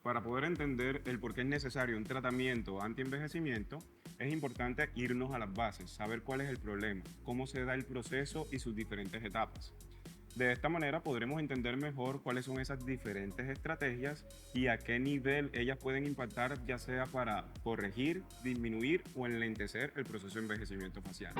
Para poder entender el por qué es necesario un tratamiento anti-envejecimiento, es importante irnos a las bases, saber cuál es el problema, cómo se da el proceso y sus diferentes etapas. De esta manera podremos entender mejor cuáles son esas diferentes estrategias y a qué nivel ellas pueden impactar, ya sea para corregir, disminuir o enlentecer el proceso de envejecimiento facial.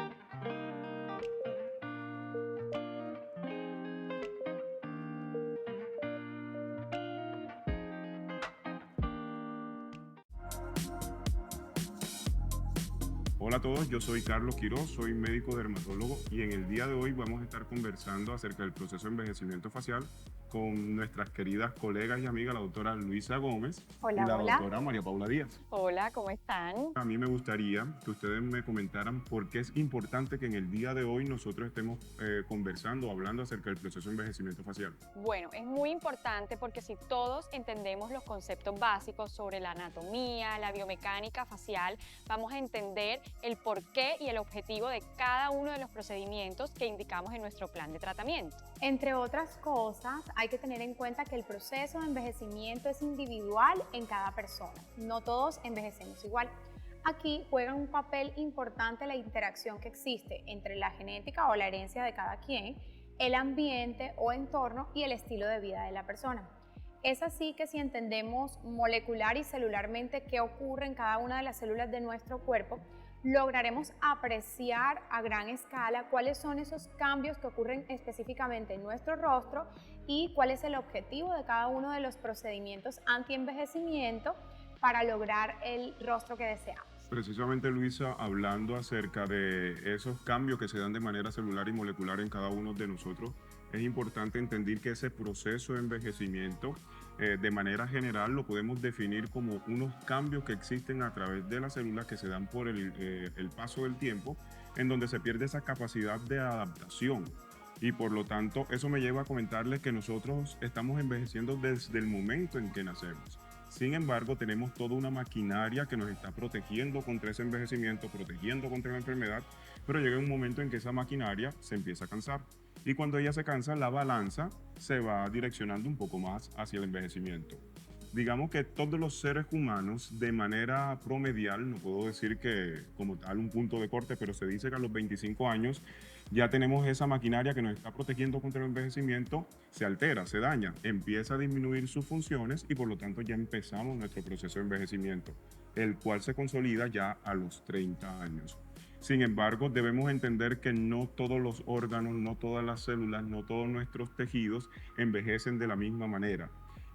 Hola a todos, yo soy Carlos Quiroz, soy médico dermatólogo y en el día de hoy vamos a estar conversando acerca del proceso de envejecimiento facial con nuestras queridas colegas y amigas, la doctora Luisa Gómez y Hola, la hola. doctora María Paula Díaz. Hola, ¿cómo están? A mí me gustaría que ustedes me comentaran por qué es importante que en el día de hoy nosotros estemos conversando, hablando acerca del proceso de envejecimiento facial. Bueno, es muy importante porque si todos entendemos los conceptos básicos sobre la anatomía, la biomecánica facial, vamos a entender el porqué y el objetivo de cada uno de los procedimientos que indicamos en nuestro plan de tratamiento. Entre otras cosas, hay que tener en cuenta que el proceso de envejecimiento es individual en cada persona. No todos envejecemos igual. Aquí juega un papel importante la interacción que existe entre la genética o la herencia de cada quien, el ambiente o entorno y el estilo de vida de la persona. Es así que si entendemos molecular y celularmente qué ocurre en cada una de las células de nuestro cuerpo, lograremos apreciar a gran escala cuáles son esos cambios que ocurren específicamente en nuestro rostro y cuál es el objetivo de cada uno de los procedimientos anti-envejecimiento para lograr el rostro que deseamos. Precisamente, Luisa, hablando acerca de esos cambios que se dan de manera celular y molecular en cada uno de nosotros, es importante entender que ese proceso de envejecimiento, de manera general, lo podemos definir como unos cambios que existen a través de las células que se dan por el paso del tiempo, en donde se pierde esa capacidad de adaptación. Y por lo tanto, eso me lleva a comentarles que nosotros estamos envejeciendo desde el momento en que nacemos. Sin embargo, tenemos toda una maquinaria que nos está protegiendo contra ese envejecimiento, protegiendo contra la enfermedad, pero llega un momento en que esa maquinaria se empieza a cansar. Y cuando ella se cansa, la balanza se va direccionando un poco más hacia el envejecimiento. Digamos que todos los seres humanos, de manera promedial, no puedo decir que como tal un punto de corte, pero se dice que a los 25 años ya tenemos esa maquinaria que nos está protegiendo contra el envejecimiento, se altera, se daña, empieza a disminuir sus funciones y por lo tanto ya empezamos nuestro proceso de envejecimiento, el cual se consolida ya a los 30 años. Sin embargo, debemos entender que no todos los órganos, no todas las células, no todos nuestros tejidos envejecen de la misma manera.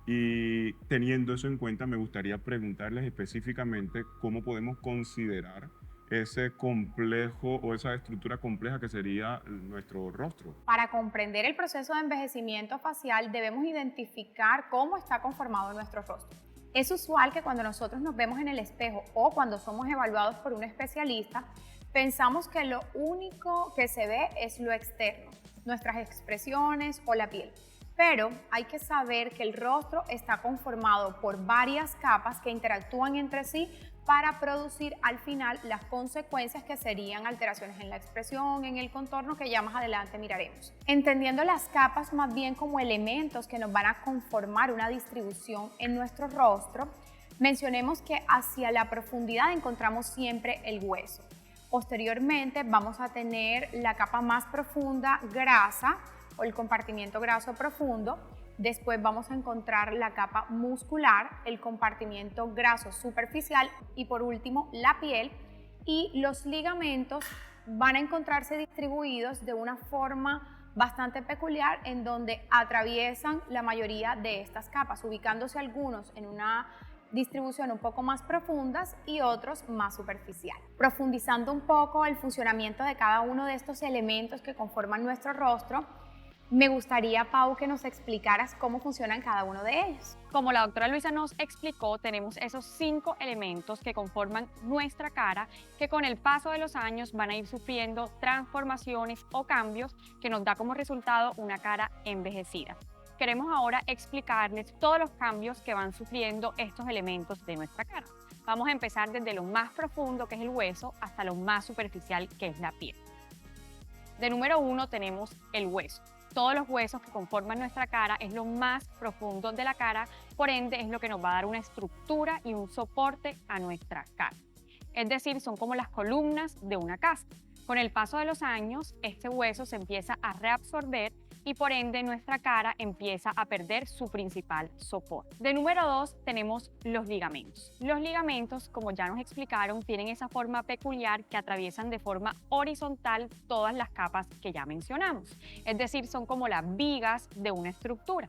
Y teniendo eso en cuenta, me gustaría preguntarles específicamente cómo podemos considerar ese complejo o esa estructura compleja que sería nuestro rostro. Para comprender el proceso de envejecimiento facial debemos identificar cómo está conformado nuestro rostro. Es usual que cuando nosotros nos vemos en el espejo o cuando somos evaluados por un especialista, pensamos que lo único que se ve es lo externo, nuestras expresiones o la piel. Pero hay que saber que el rostro está conformado por varias capas que interactúan entre sí para producir al final las consecuencias que serían alteraciones en la expresión, en el contorno, que ya más adelante miraremos. Entendiendo las capas más bien como elementos que nos van a conformar una distribución en nuestro rostro, mencionemos que hacia la profundidad encontramos siempre el hueso. Posteriormente vamos a tener la capa más profunda, grasa, o el compartimiento graso profundo. Después vamos a encontrar la capa muscular, el compartimiento graso superficial y por último la piel, y los ligamentos van a encontrarse distribuidos de una forma bastante peculiar en donde atraviesan la mayoría de estas capas, ubicándose algunos en una distribución un poco más profundas y otros más superficial. Profundizando un poco el funcionamiento de cada uno de estos elementos que conforman nuestro rostro, me gustaría, Pau, que nos explicaras cómo funcionan cada uno de ellos. Como la doctora Luisa nos explicó, tenemos esos 5 elementos que conforman nuestra cara que con el paso de los años van a ir sufriendo transformaciones o cambios que nos da como resultado una cara envejecida. Queremos ahora explicarles todos los cambios que van sufriendo estos elementos de nuestra cara. Vamos a empezar desde lo más profundo, que es el hueso, hasta lo más superficial, que es la piel. De número 1 tenemos el hueso. Todos los huesos que conforman nuestra cara es lo más profundo de la cara, por ende es lo que nos va a dar una estructura y un soporte a nuestra cara. Es decir, son como las columnas de una casa. Con el paso de los años, este hueso se empieza a reabsorber y por ende nuestra cara empieza a perder su principal soporte. De número 2 tenemos los ligamentos. Los ligamentos, como ya nos explicaron, tienen esa forma peculiar que atraviesan de forma horizontal todas las capas que ya mencionamos. Es decir, son como las vigas de una estructura.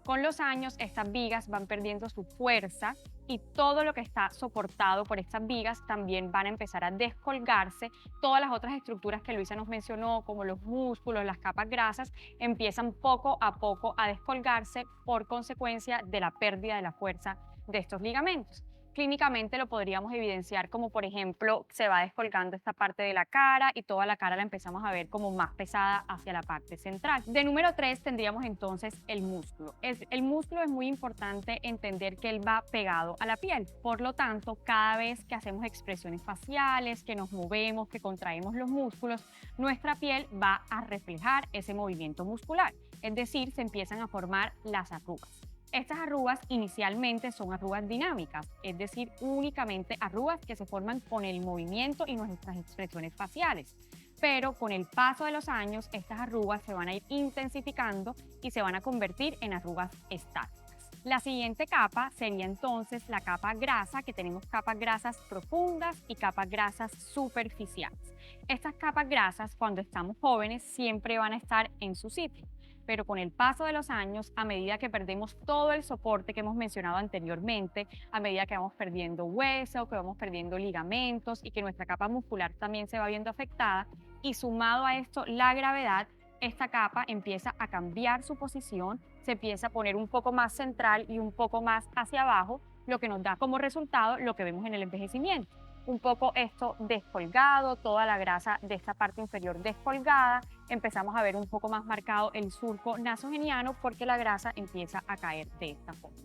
Con los años, estas vigas van perdiendo su fuerza y todo lo que está soportado por estas vigas también van a empezar a descolgarse. Todas las otras estructuras que Luisa nos mencionó, como los músculos, las capas grasas, empiezan poco a poco a descolgarse por consecuencia de la pérdida de la fuerza de estos ligamentos. Clínicamente lo podríamos evidenciar como, por ejemplo, se va descolgando esta parte de la cara y toda la cara la empezamos a ver como más pesada hacia la parte central. De número 3 tendríamos entonces el músculo. El músculo es muy importante entender que él va pegado a la piel. Por lo tanto, cada vez que hacemos expresiones faciales, que nos movemos, que contraemos los músculos, nuestra piel va a reflejar ese movimiento muscular. Es decir, se empiezan a formar las arrugas. Estas arrugas inicialmente son arrugas dinámicas, es decir, únicamente arrugas que se forman con el movimiento y nuestras expresiones faciales. Pero con el paso de los años, estas arrugas se van a ir intensificando y se van a convertir en arrugas estáticas. La siguiente capa sería entonces la capa grasa, que tenemos capas grasas profundas y capas grasas superficiales. Estas capas grasas, cuando estamos jóvenes, siempre van a estar en su sitio. Pero con el paso de los años, a medida que perdemos todo el soporte que hemos mencionado anteriormente, a medida que vamos perdiendo hueso, que vamos perdiendo ligamentos y que nuestra capa muscular también se va viendo afectada, y sumado a esto la gravedad, esta capa empieza a cambiar su posición, se empieza a poner un poco más central y un poco más hacia abajo, lo que nos da como resultado lo que vemos en el envejecimiento. Un poco esto descolgado, toda la grasa de esta parte inferior descolgada, empezamos a ver un poco más marcado el surco nasogeniano porque la grasa empieza a caer de esta forma.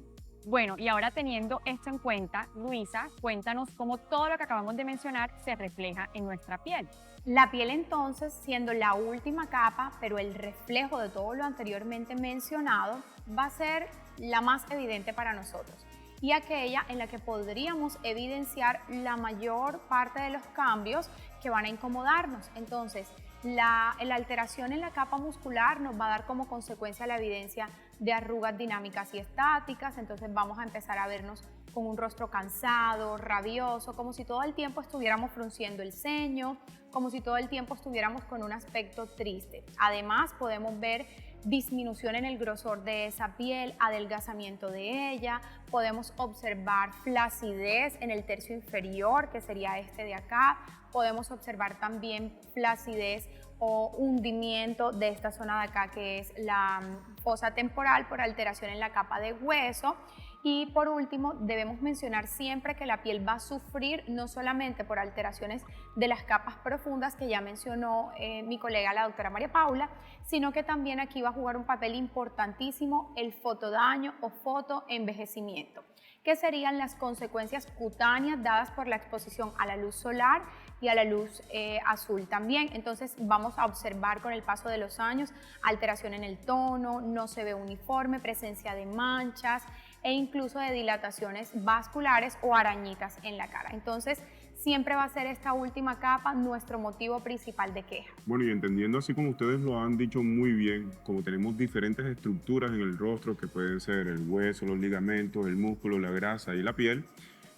Bueno, y ahora teniendo esto en cuenta, Luisa, cuéntanos cómo todo lo que acabamos de mencionar se refleja en nuestra piel. La piel entonces, siendo la última capa, pero el reflejo de todo lo anteriormente mencionado, va a ser la más evidente para nosotros y aquella en la que podríamos evidenciar la mayor parte de los cambios que van a incomodarnos. Entonces, la alteración en la capa muscular nos va a dar como consecuencia la evidencia de arrugas dinámicas y estáticas, entonces vamos a empezar a vernos con un rostro cansado, rabioso, como si todo el tiempo estuviéramos frunciendo el ceño, como si todo el tiempo estuviéramos con un aspecto triste. Además, podemos ver disminución en el grosor de esa piel, adelgazamiento de ella, podemos observar flacidez en el tercio inferior, que sería este de acá, podemos observar también flacidez o hundimiento de esta zona de acá, que es la fosa temporal por alteración en la capa de hueso. Y por último, debemos mencionar siempre que la piel va a sufrir no solamente por alteraciones de las capas profundas que ya mencionó mi colega la doctora María Paula, sino que también aquí va a jugar un papel importantísimo el fotodaño o fotoenvejecimiento, que serían las consecuencias cutáneas dadas por la exposición a la luz solar y a la luz azul también. Entonces vamos a observar con el paso de los años alteración en el tono, no se ve uniforme, presencia de manchas e incluso de dilataciones vasculares o arañitas en la cara. Entonces siempre va a ser esta última capa nuestro motivo principal de queja. Bueno, y entendiendo así como ustedes lo han dicho muy bien, como tenemos diferentes estructuras en el rostro que pueden ser el hueso, los ligamentos, el músculo, la grasa y la piel,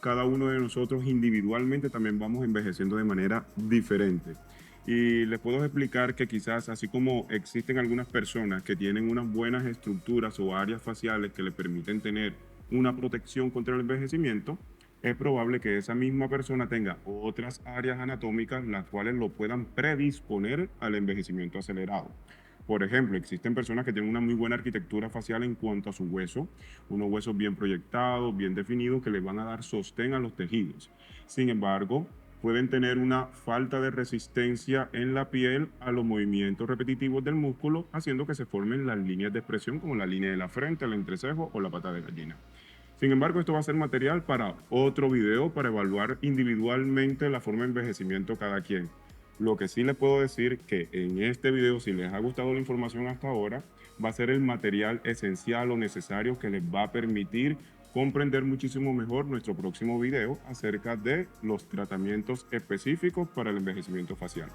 cada uno de nosotros individualmente también vamos envejeciendo de manera diferente. Y les puedo explicar que quizás así como existen algunas personas que tienen unas buenas estructuras o áreas faciales que le permiten tener una protección contra el envejecimiento, es probable que esa misma persona tenga otras áreas anatómicas las cuales lo puedan predisponer al envejecimiento acelerado. Por ejemplo, existen personas que tienen una muy buena arquitectura facial en cuanto a su hueso, unos huesos bien proyectados, bien definidos, que les van a dar sostén a los tejidos. Sin embargo, pueden tener una falta de resistencia en la piel a los movimientos repetitivos del músculo, haciendo que se formen las líneas de expresión como la línea de la frente, el entrecejo o la pata de gallina. Sin embargo, esto va a ser material para otro video para evaluar individualmente la forma de envejecimiento de cada quien. Lo que sí les puedo decir que en este video, si les ha gustado la información hasta ahora, va a ser el material esencial o necesario que les va a permitir comprender muchísimo mejor nuestro próximo video acerca de los tratamientos específicos para el envejecimiento facial.